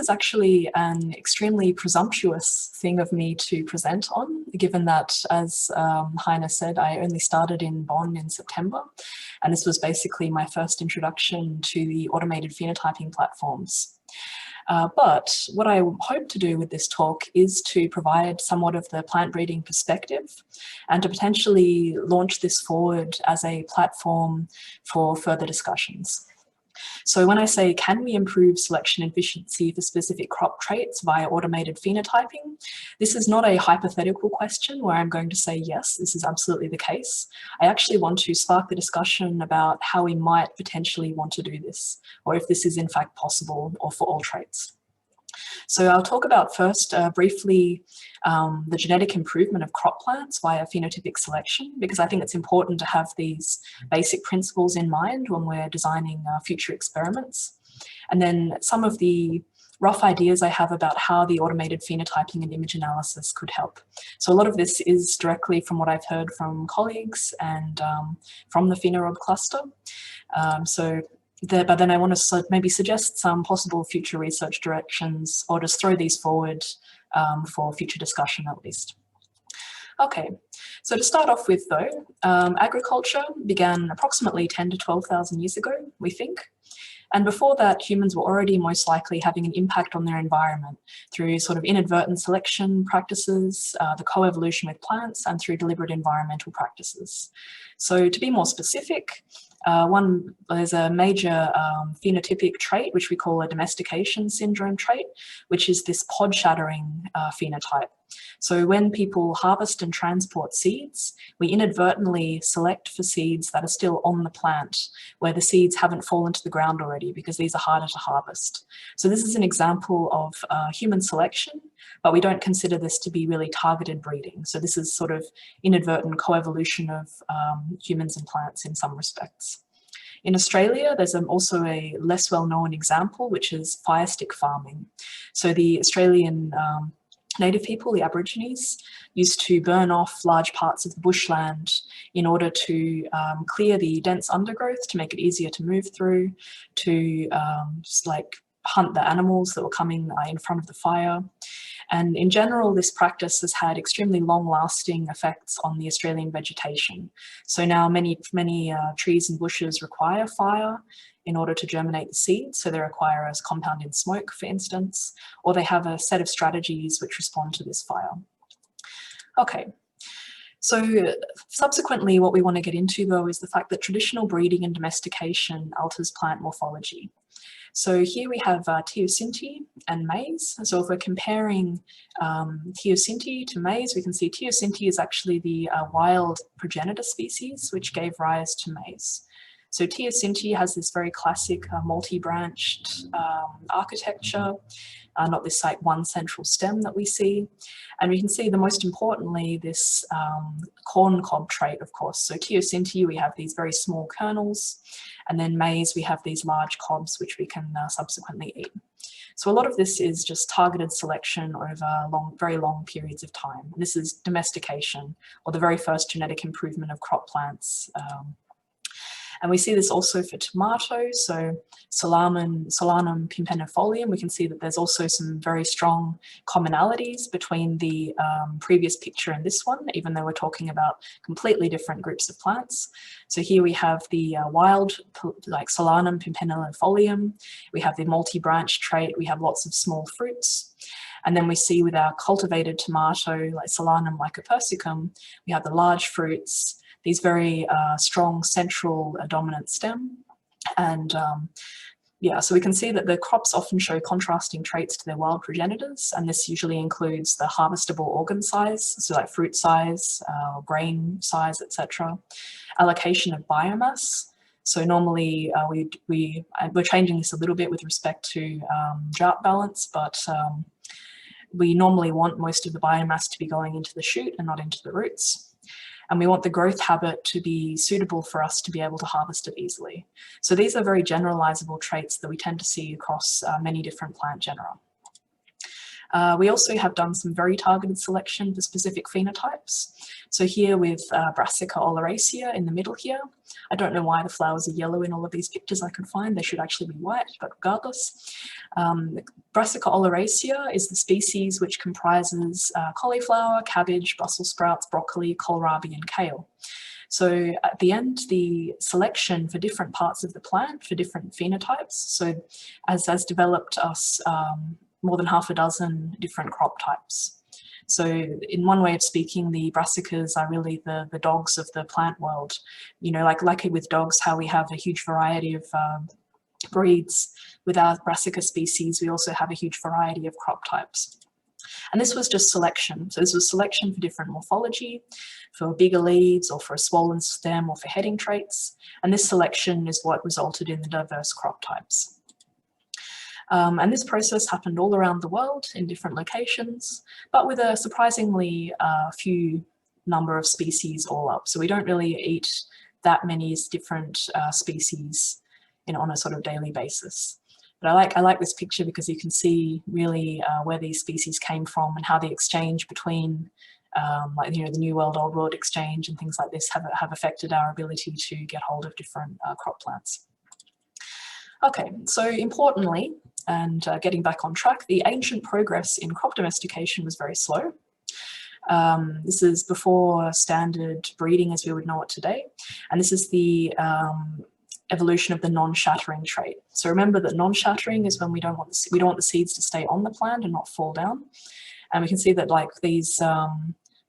is actually an extremely presumptuous thing of me to present on, given that, as Heine said, I only started in Bonn in September, and this was basically my first introduction to the automated phenotyping platforms. But what I hope to do with this talk is to provide somewhat of the plant breeding perspective and to potentially launch this forward as a platform for further discussions. So when I say, can we improve selection efficiency for specific crop traits via automated phenotyping, this is not a hypothetical question where I'm going to say, yes, this is absolutely the case. I actually want to spark the discussion about how we might potentially want to do this, or if this is in fact possible or for all traits. So I'll talk about first briefly the genetic improvement of crop plants via phenotypic selection, because I think it's important to have these basic principles in mind when we're designing future experiments. And then some of the rough ideas I have about how the automated phenotyping and image analysis could help. So a lot of this is directly from what I've heard from colleagues and from the PhenoRob cluster. But then I want to maybe suggest some possible future research directions, or just throw these forward for future discussion at least. Okay, so to start off with though, agriculture began approximately 10 to 12,000 years ago, we think. And before that, humans were already most likely having an impact on their environment through sort of inadvertent selection practices, the coevolution with plants, and through deliberate environmental practices. So to be more specific, there's a major phenotypic trait, which we call a domestication syndrome trait, which is this pod shattering phenotype. So when people harvest and transport seeds, we inadvertently select for seeds that are still on the plant, where the seeds haven't fallen to the ground already, because these are harder to harvest. So this is an example of human selection, but we don't consider this to be really targeted breeding. So this is sort of inadvertent coevolution of humans and plants in some respects. In Australia, there's also a less well-known example, which is fire stick farming. So the Australian native people, the Aborigines, used to burn off large parts of the bushland in order to clear the dense undergrowth to make it easier to move through, to just like hunt the animals that were coming in front of the fire. And in general, this practice has had extremely long-lasting effects on the Australian vegetation. So now many trees and bushes require fire in order to germinate the seeds. So they require as compounded smoke, for instance, or they have a set of strategies which respond to this fire. Okay. So subsequently, what we want to get into, though, is the fact that traditional breeding and domestication alters plant morphology. So here we have teosinte and maize. So if we're comparing teosinte to maize, we can see teosinte is actually the wild progenitor species, which gave rise to maize. So teosinte has this very classic multi-branched architecture, not this like one central stem that we see. And we can see the most importantly, this corn cob trait, of course. So teosinte, we have these very small kernels, and then maize, we have these large cobs, which we can subsequently eat. So a lot of this is just targeted selection over very long periods of time. And this is domestication, or the very first genetic improvement of crop plants. And we see this also for tomatoes, so Solanum pimpernifolium. We can see that there's also some very strong commonalities between the previous picture and this one, even though we're talking about completely different groups of plants. So here we have the wild, like Solanum pimpernifolium. We have the multi-branch trait. We have lots of small fruits. And then we see with our cultivated tomato, like Solanum lycopersicum, we have the large fruits, these very strong central dominant stem. And yeah, so we can see that the crops often show contrasting traits to their wild progenitors, and this usually includes the harvestable organ size, so like fruit size, grain size, etc. Allocation of biomass. So normally we're changing this a little bit with respect to drought balance, but we normally want most of the biomass to be going into the shoot and not into the roots. And we want the growth habit to be suitable for us to be able to harvest it easily. So these are very generalizable traits that we tend to see across many different plant genera. We also have done some very targeted selection for specific phenotypes. So here with Brassica oleracea in the middle here. I don't know why the flowers are yellow in all of these pictures I can find. They should actually be white, but regardless. Brassica oleracea is the species which comprises cauliflower, cabbage, Brussels sprouts, broccoli, kohlrabi, and kale. So at the end, the selection for different parts of the plant for different phenotypes, so has developed us more than half a dozen different crop types. So in one way of speaking, the brassicas are really the dogs of the plant world. You know, like with dogs, how we have a huge variety of breeds. With our brassica species, we also have a huge variety of crop types. And this was just selection. So this was selection for different morphology, for bigger leaves, or for a swollen stem, or for heading traits. And this selection is what resulted in the diverse crop types. And this process happened all around the world in different locations, but with a surprisingly few number of species all up. So we don't really eat that many different species on a sort of daily basis. But I like this picture because you can see really where these species came from and how the exchange between the New World, Old World exchange and things like this have affected our ability to get hold of different crop plants. Okay, so importantly, and getting back on track, the ancient progress in crop domestication was very slow. This is before standard breeding as we would know it today, and this is the evolution of the non-shattering trait. So remember that non-shattering is when we don't want the seeds to stay on the plant and not fall down. And we can see that like these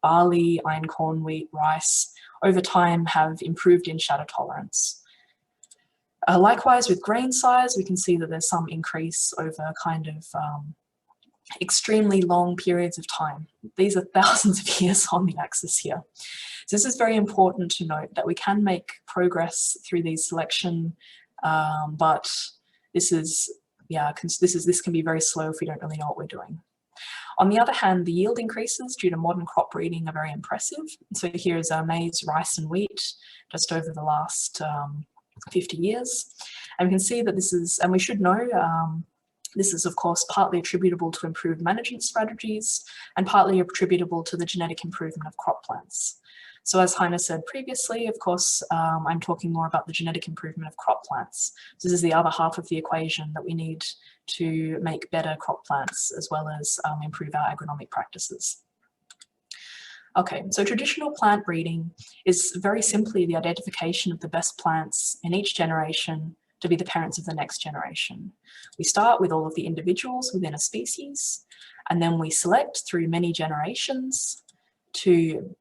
barley, iron corn, wheat, rice, over time have improved in shatter tolerance. Likewise with grain size, we can see that there's some increase over kind of extremely long periods of time. These are thousands of years on the axis here. So this is very important to note that we can make progress through these selection, but this can be very slow if we don't really know what we're doing. On the other hand, the yield increases due to modern crop breeding are very impressive. So here is our maize, rice, and wheat just over the last 50 years. And we can see that this is, and we should know, this is of course partly attributable to improved management strategies and partly attributable to the genetic improvement of crop plants. So as Heine said previously, of course, I'm talking more about the genetic improvement of crop plants. So this is the other half of the equation that we need to make better crop plants as well as improve our agronomic practices. Okay, so traditional plant breeding is very simply the identification of the best plants in each generation to be the parents of the next generation. We start with all of the individuals within a species, and then we select through many generations to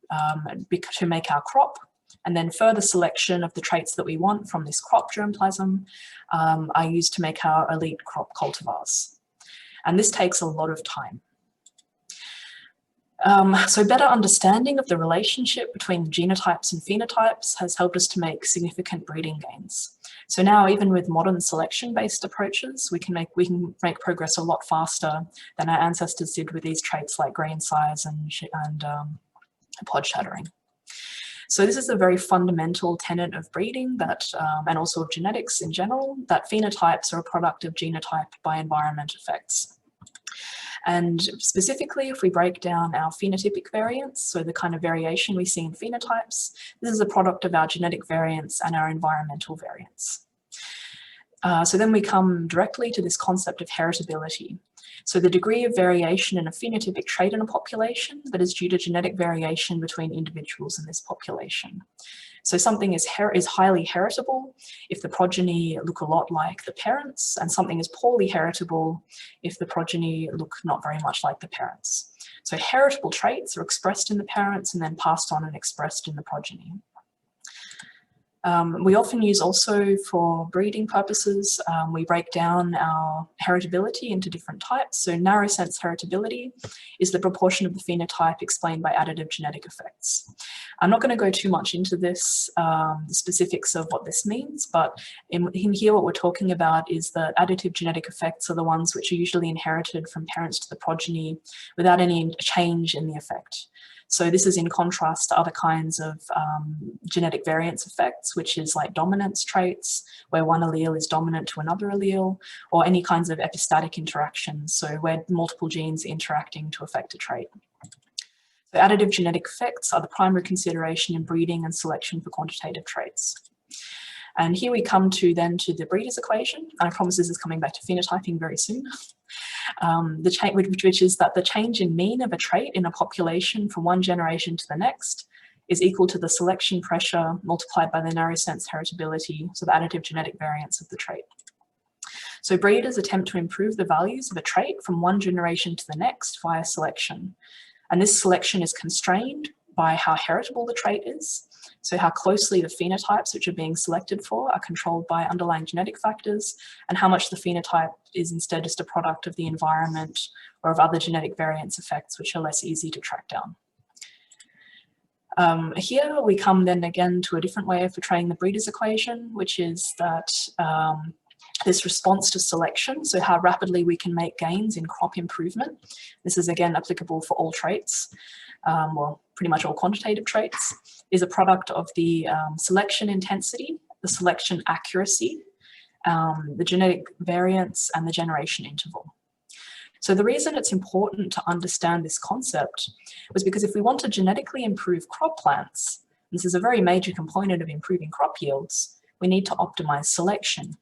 make our crop, and then further selection of the traits that we want from this crop germplasm are used to make our elite crop cultivars. And this takes a lot of time. So better understanding of the relationship between genotypes and phenotypes has helped us to make significant breeding gains. So now, even with modern selection-based approaches, we can make progress a lot faster than our ancestors did with these traits like grain size and pod shattering. So this is a very fundamental tenet of breeding that, and also of genetics in general, that phenotypes are a product of genotype by environment effects. And specifically, if we break down our phenotypic variance, so the kind of variation we see in phenotypes, this is a product of our genetic variance and our environmental variance. So then we come directly to this concept of heritability. So the degree of variation in a phenotypic trait in a population that is due to genetic variation between individuals in this population. So something is highly heritable if the progeny look a lot like the parents, and something is poorly heritable if the progeny look not very much like the parents. So heritable traits are expressed in the parents and then passed on and expressed in the progeny. We often use also for breeding purposes, we break down our heritability into different types. So narrow sense heritability is the proportion of the phenotype explained by additive genetic effects. I'm not going to go too much into this, the specifics of what this means, but in here what we're talking about is that additive genetic effects are the ones which are usually inherited from parents to the progeny without any change in the effect. So this is in contrast to other kinds of genetic variance effects, which is like dominance traits, where one allele is dominant to another allele, or any kinds of epistatic interactions, so where multiple genes are interacting to affect a trait. So additive genetic effects are the primary consideration in breeding and selection for quantitative traits. And here we come to the breeder's equation. I promise this is coming back to phenotyping very soon. Which is that the change in mean of a trait in a population from one generation to the next is equal to the selection pressure multiplied by the narrow sense heritability, so the additive genetic variance of the trait. So breeders attempt to improve the values of a trait from one generation to the next via selection. And this selection is constrained by how heritable the trait is, so how closely the phenotypes which are being selected for are controlled by underlying genetic factors, and how much the phenotype is instead just a product of the environment or of other genetic variance effects which are less easy to track down. Here we come then again to a different way of portraying the breeder's equation, which is that this response to selection, so how rapidly we can make gains in crop improvement. This is again applicable for all traits, well, pretty much all quantitative traits, is a product of the selection intensity, the selection accuracy, the genetic variance, and the generation interval. So the reason it's important to understand this concept was because if we want to genetically improve crop plants, this is a very major component of improving crop yields, we need to optimize selection.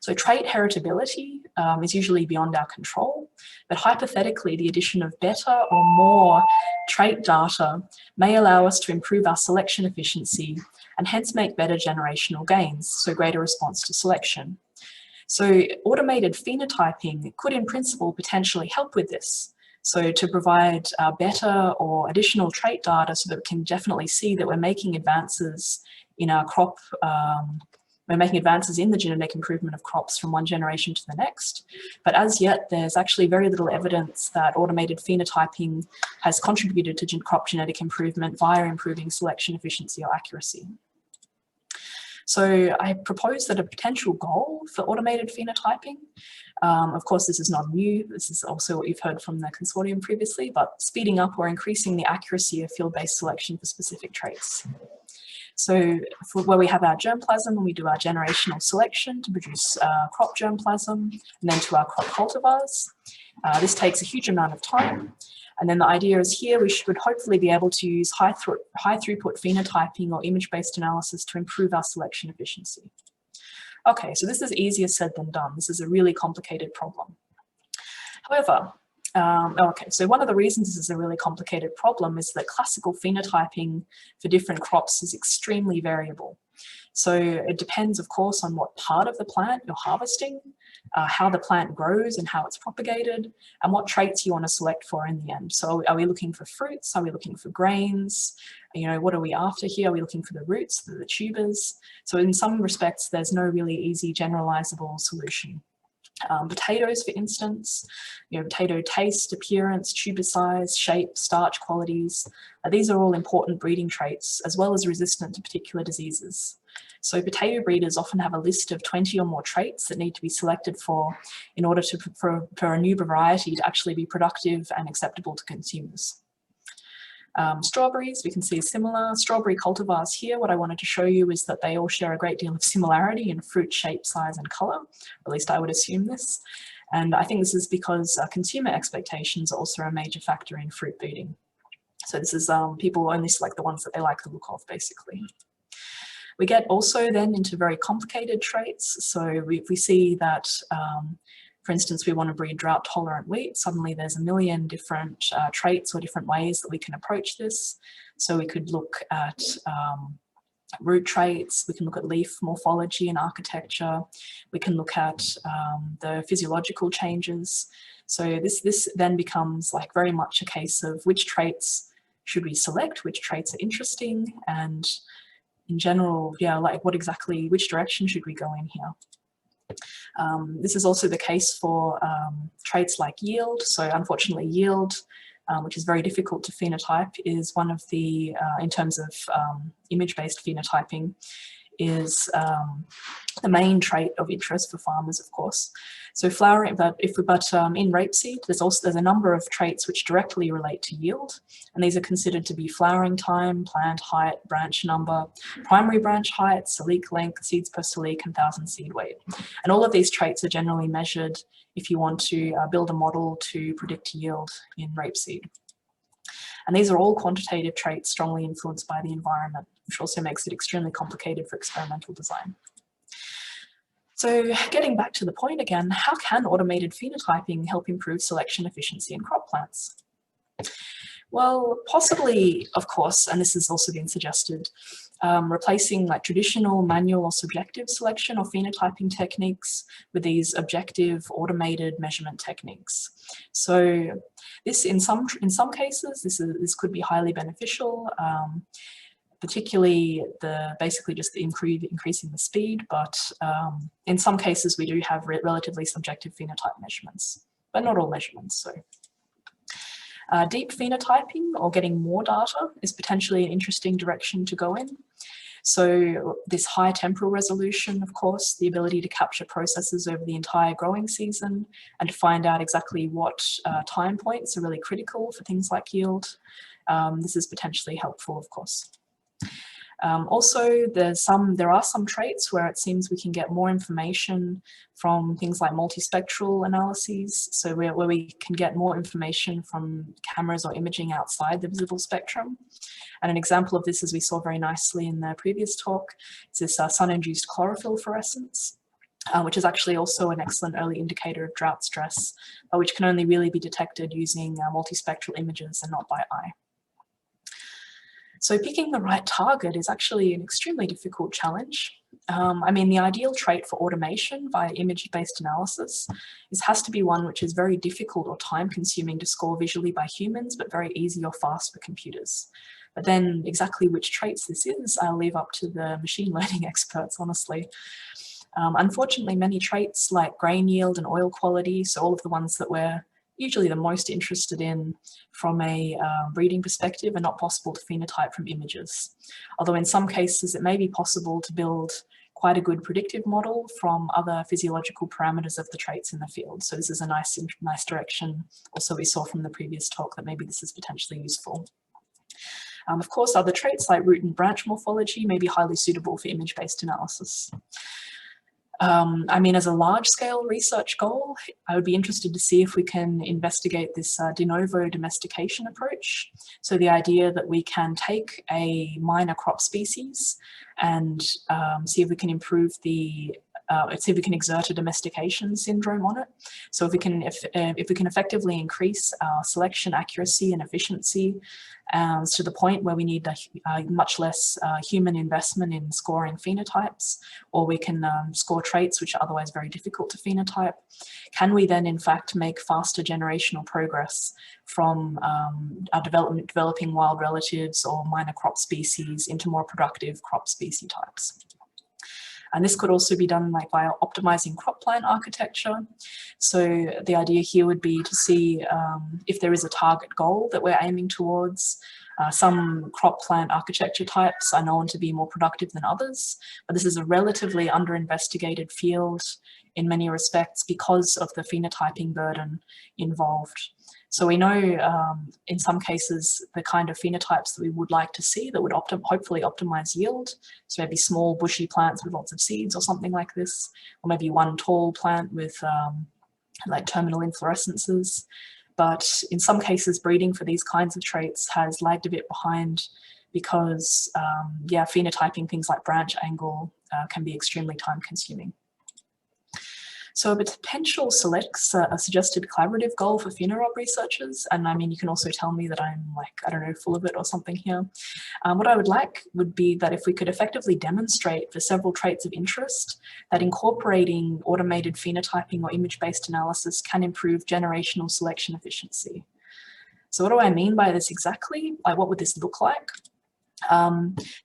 So trait heritability is usually beyond our control, but hypothetically the addition of better or more trait data may allow us to improve our selection efficiency and hence make better generational gains, so greater response to selection. So automated phenotyping could in principle potentially help with this. So to provide better or additional trait data so that we can definitely see that we're making advances in our crop, we're making advances in the genetic improvement of crops from one generation to the next. But as yet, there's actually very little evidence that automated phenotyping has contributed to crop genetic improvement via improving selection efficiency or accuracy. So I propose that a potential goal for automated phenotyping, of course this is not new, this is also what you've heard from the consortium previously, but speeding up or increasing the accuracy of field-based selection for specific traits. So where we have our germplasm and we do our generational selection to produce crop germplasm and then to our crop cultivars. This takes a huge amount of time. And then the idea is here we should hopefully be able to use high throughput phenotyping or image-based analysis to improve our selection efficiency. Okay, so this is easier said than done. This is a really complicated problem. However, okay, so one of the reasons this is a really complicated problem is that classical phenotyping for different crops is extremely variable. So it depends, of course, on what part of the plant you're harvesting, how the plant grows and how it's propagated, and what traits you want to select for in the end. So are we looking for fruits? Are we looking for grains? You know, what are we after here? Are we looking for the roots, the tubers? So in some respects, there's no really easy generalizable solution. Potatoes, for instance, you know, potato taste, appearance, tuber size, shape, starch qualities. These are all important breeding traits, as well as resistant to particular diseases. So potato breeders often have a list of 20 or more traits that need to be selected for in order for a new variety to actually be productive and acceptable to consumers. Strawberries, we can see similar. Strawberry cultivars here, what I wanted to show you is that they all share a great deal of similarity in fruit shape, size and colour, or at least I would assume this. And I think this is because consumer expectations are also a major factor in fruit breeding. So this is people only select the ones that they like the look of, basically. We get also then into very complicated traits. So we see that for instance, we want to breed drought-tolerant wheat. Suddenly there's a million different traits or different ways that we can approach this. So we could look at root traits, we can look at leaf morphology and architecture, we can look at the physiological changes. So this then becomes like very much a case of which traits should we select, which traits are interesting, and in general, yeah, like which direction should we go in here? This is also the case for traits like yield. So unfortunately yield, which is very difficult to phenotype, is one of the, in terms of image-based phenotyping, is the main trait of interest for farmers, of course. So flowering, but in rapeseed, there's a number of traits which directly relate to yield, and these are considered to be flowering time, plant height, branch number, primary branch height, silique length, seeds per silique, and 1,000 seed weight. And all of these traits are generally measured if you want to build a model to predict yield in rapeseed. And these are all quantitative traits strongly influenced by the environment, which also makes it extremely complicated for experimental design. So getting back to the point again, how can automated phenotyping help improve selection efficiency in crop plants? Well, possibly, of course, and this has also been suggested, replacing like traditional manual or subjective selection or phenotyping techniques with these objective automated measurement techniques. So this, in some cases, this could be highly beneficial, particularly basically just increasing the speed, but in some cases we do have relatively subjective phenotype measurements, but not all measurements. So deep phenotyping, or getting more data, is potentially an interesting direction to go in. So this high temporal resolution, of course, the ability to capture processes over the entire growing season and to find out exactly what time points are really critical for things like yield. This is potentially helpful, of course. Also, there are some traits where it seems we can get more information from things like multispectral analyses, so where we can get more information from cameras or imaging outside the visible spectrum. And an example of this, as we saw very nicely in the previous talk, is this sun-induced chlorophyll fluorescence, which is actually also an excellent early indicator of drought stress, which can only really be detected using multispectral images and not by eye. So picking the right target is actually an extremely difficult challenge. I mean, the ideal trait for automation via image-based analysis has to be one which is very difficult or time-consuming to score visually by humans, but very easy or fast for computers. But then exactly which traits this is, I'll leave up to the machine learning experts, honestly. Unfortunately, many traits like grain yield and oil quality, so all of the ones that we're usually the most interested in from a breeding perspective, are not possible to phenotype from images. Although in some cases it may be possible to build quite a good predictive model from other physiological parameters of the traits in the field. So this is a nice direction also we saw from the previous talk, that maybe this is potentially useful. Of course, other traits like root and branch morphology may be highly suitable for image-based analysis. I mean, as a large-scale research goal, I would be interested to see if we can investigate this de novo domestication approach. So the idea that we can take a minor crop species and see if we can improve see if we can exert a domestication syndrome on it. So if we can effectively increase our selection accuracy and efficiency to the point where we need much less human investment in scoring phenotypes, or we can score traits which are otherwise very difficult to phenotype, can we then in fact make faster generational progress from our developing wild relatives or minor crop species into more productive crop species types? And this could also be done like by optimizing crop plant architecture. So the idea here would be to see if there is a target goal that we're aiming towards. Some crop plant architecture types are known to be more productive than others, but this is a relatively under-investigated field in many respects because of the phenotyping burden involved. So we know in some cases the kind of phenotypes that we would like to see that would hopefully optimize yield. So maybe small bushy plants with lots of seeds or something like this, or maybe one tall plant with like terminal inflorescences. But in some cases, breeding for these kinds of traits has lagged a bit behind because, yeah, phenotyping things like branch angle can be extremely time consuming. So a potential selects a suggested collaborative goal for phenotype researchers, and I mean, you can also tell me that I'm like, I don't know, full of it or something here. What I would like would be that if we could effectively demonstrate for several traits of interest that incorporating automated phenotyping or image-based analysis can improve generational selection efficiency. So what do I mean by this exactly? Like, what would this look like?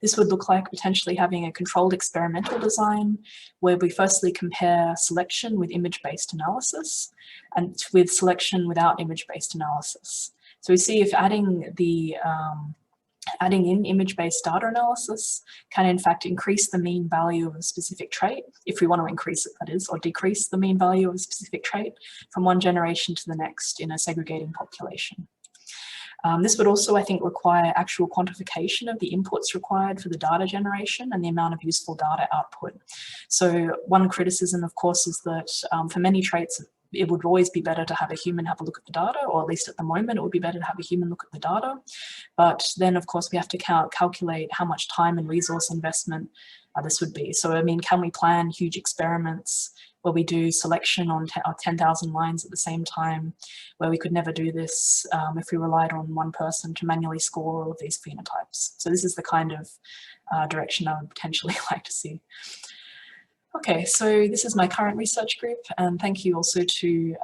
This would look like potentially having a controlled experimental design where we firstly compare selection with image-based analysis and with selection without image-based analysis. So we see if adding the Adding in image-based data analysis can in fact increase the mean value of a specific trait, if we want to increase it, that is, or decrease the mean value of a specific trait from one generation to the next in a segregating population. This would also, I think, require actual quantification of the inputs required for the data generation and the amount of useful data output. So one criticism, of course, is that for many traits, it would always be better to have a human have a look at the data, or at least at the moment, it would be better to have a human look at the data. But then, of course, we have to calculate how much time and resource investment this would be. So, I mean, can we plan huge experiments where we do selection on 10,000 lines at the same time, where we could never do this if we relied on one person to manually score all of these phenotypes? So this is the kind of direction I would potentially like to see. Okay, so this is my current research group, and thank you also to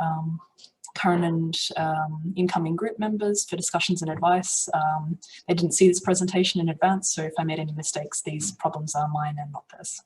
current and incoming group members for discussions and advice. They didn't see this presentation in advance, so if I made any mistakes, these problems are mine and not theirs.